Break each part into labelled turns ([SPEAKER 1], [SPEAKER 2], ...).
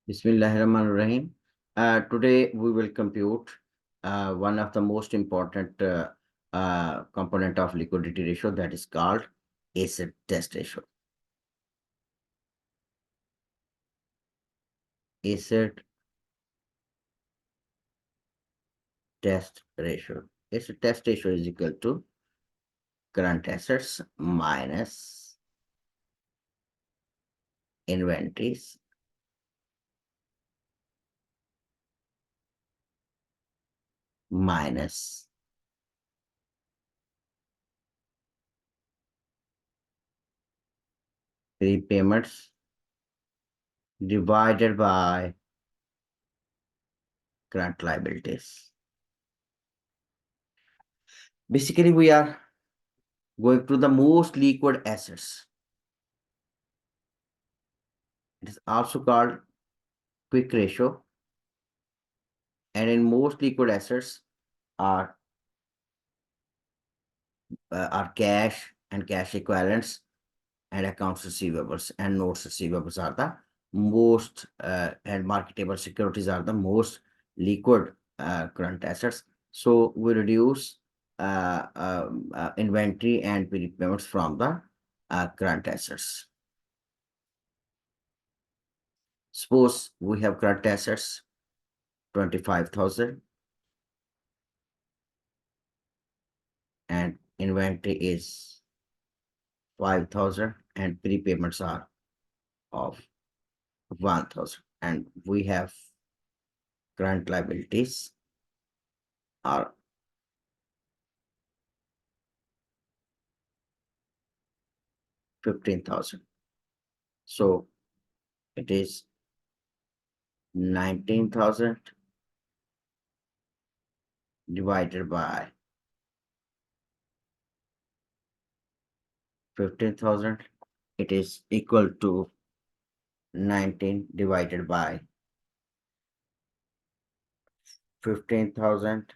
[SPEAKER 1] Bismillahirrahmanirrahim. Today we will compute one of the most important component of liquidity ratio, that is called acid test ratio. Acid test ratio. Acid test ratio is equal to current assets minus inventories minus prepayments divided by current liabilities. Basically, we are going to the most liquid assets. It is also called quick ratio, and in most liquid assets are cash and cash equivalents and accounts receivables and notes receivables are the most and marketable securities are the most liquid current assets. So we reduce inventory and prepayments from the current assets. Suppose we have current assets 25,000 and inventory is 5,000 and prepayments are of 1,000, and we have current liabilities are 15,000. So it is 19,000 divided by 15,000. It is equal to 19 divided by 15,000.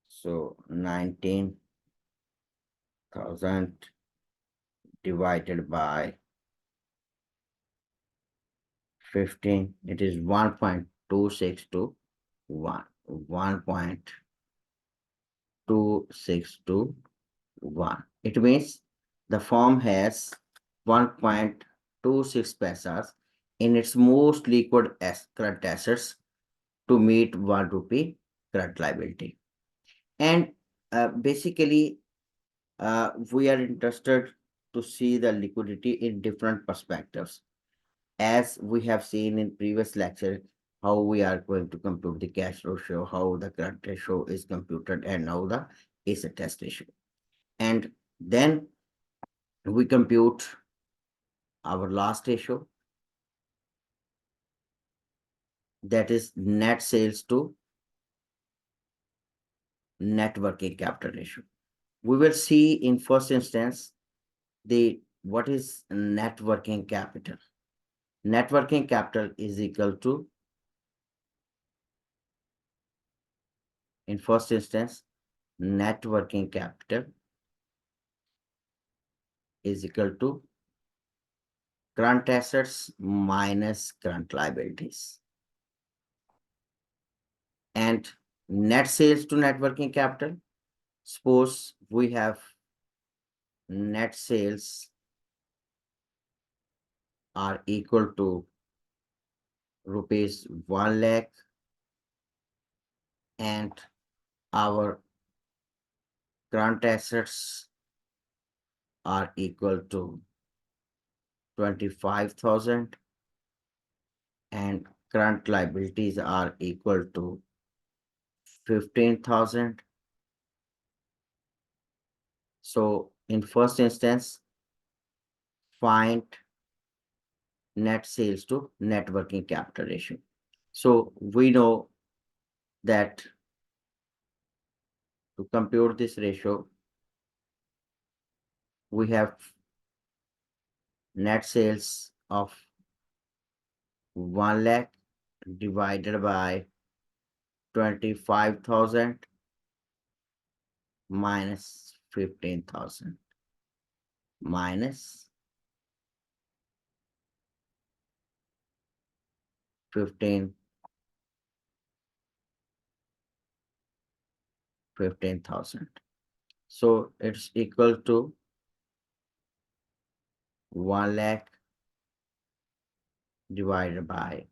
[SPEAKER 1] So 19,000 divided by 15, it is 1.2621. 1.2621. It means the firm has 1.26 paisas in its most liquid current assets to meet 1 rupee current liability. And basically, we are interested to see the liquidity in different perspectives. As we have seen in previous lecture, how we are going to compute the cash ratio, how the current ratio is computed, and now the acid test ratio. And then we compute our last ratio, that is net sales to net working capital ratio. We will see in first instance what is net working capital. Net working capital is equal to, in first instance, net working capital is equal to current assets minus current liabilities. And net sales to net working capital, suppose we have net sales are equal to rupees 1 lakh and our current assets are equal to 25,000 and current liabilities are equal to 15,000. So in first instance, find net sales to net working capital ratio. So we know that to compute this ratio, we have net sales of 1 lakh divided by 25,000 minus 15,000 minus 15,000. So it's equal to 1 lakh divided by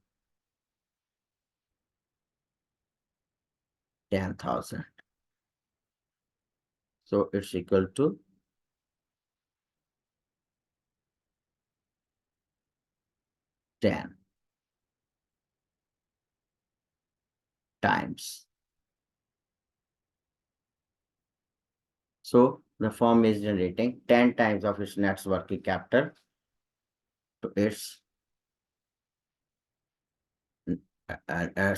[SPEAKER 1] 10,000. So it's equal to 10 times. So the firm is generating 10 times of its net working capital to its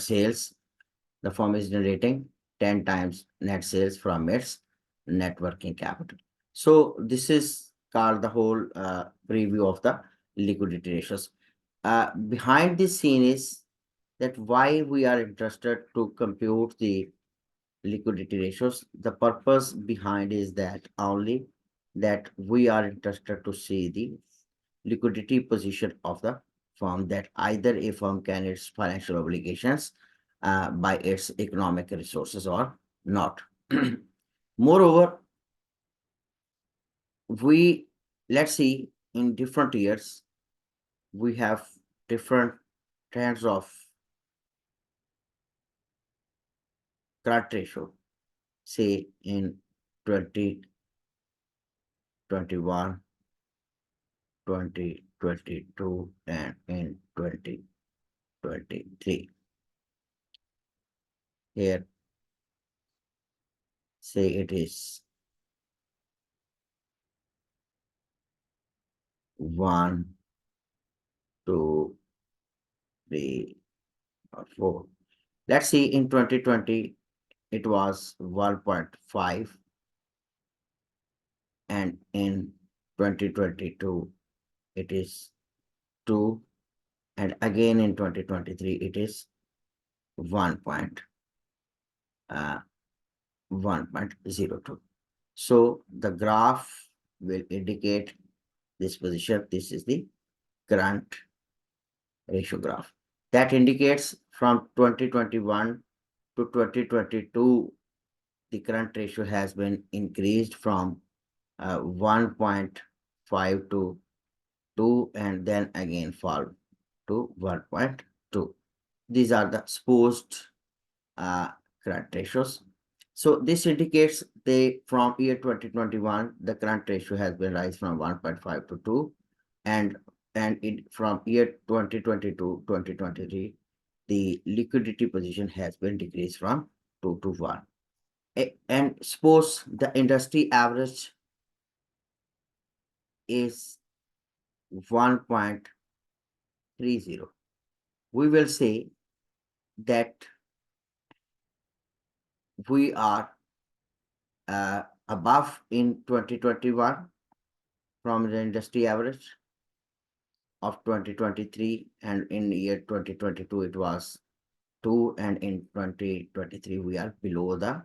[SPEAKER 1] sales. The firm is generating 10 times net sales from its net working capital. So this is called the whole preview of the liquidity ratios. Behind this scene is that why we are interested to compute the liquidity ratios. The purpose behind is that only that we are interested to see the liquidity position of the firm, that either a firm can its financial obligations by its economic resources or not. Moreover, we let's see in different years we have different trends of current ratio, say in 2021, 2022, and in 2023. Here, say it is 1, 2, 3, or 4. Let's see in 2020, it was 1.5, and in 2022, it is 2, and again in 2023, it is 1.02. So the graph will indicate this position. This is the current ratio graph. That indicates from 2021 to 2022, the current ratio has been increased from 1.5 to 2, and then again fall to 1.2. These are the supposed current ratios. So this indicates from year 2021, the current ratio has been raised from 1.5 to 2, and from year 2022, 2023, the liquidity position has been decreased from 2 to 1. And suppose the industry average is 1.30. We will say that we are above in 2021 from the industry average of 2023, and in year 2022 it was 2, and in 2023 we are below the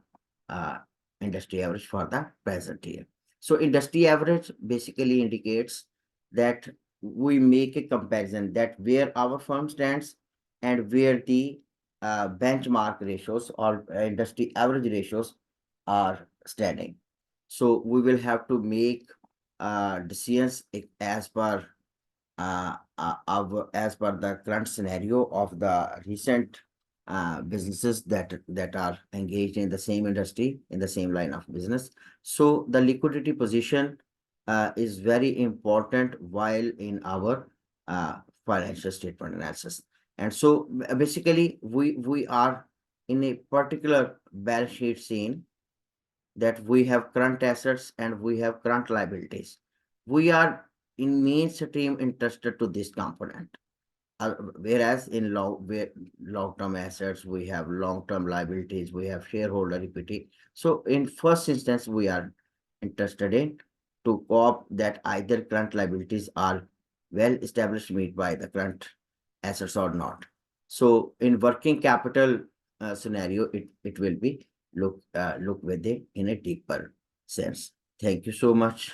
[SPEAKER 1] industry average for the present year. So industry average basically indicates that we make a comparison that where our firm stands and where the benchmark ratios or industry average ratios are standing. So we will have to make decisions as per as per the current scenario of the recent businesses that are engaged in the same industry, in the same line of business. So the liquidity position is very important while in our financial statement analysis. And so basically we are in a particular balance sheet scene that we have current assets and we have current liabilities. We are in mainstream interested to this component. Whereas in long-term assets, we have long-term liabilities, we have shareholder equity. So in first instance, we are interested in to cope that either current liabilities are well established meet by the current assets or not. So in working capital scenario, it will be look with it in a deeper sense. Thank you so much.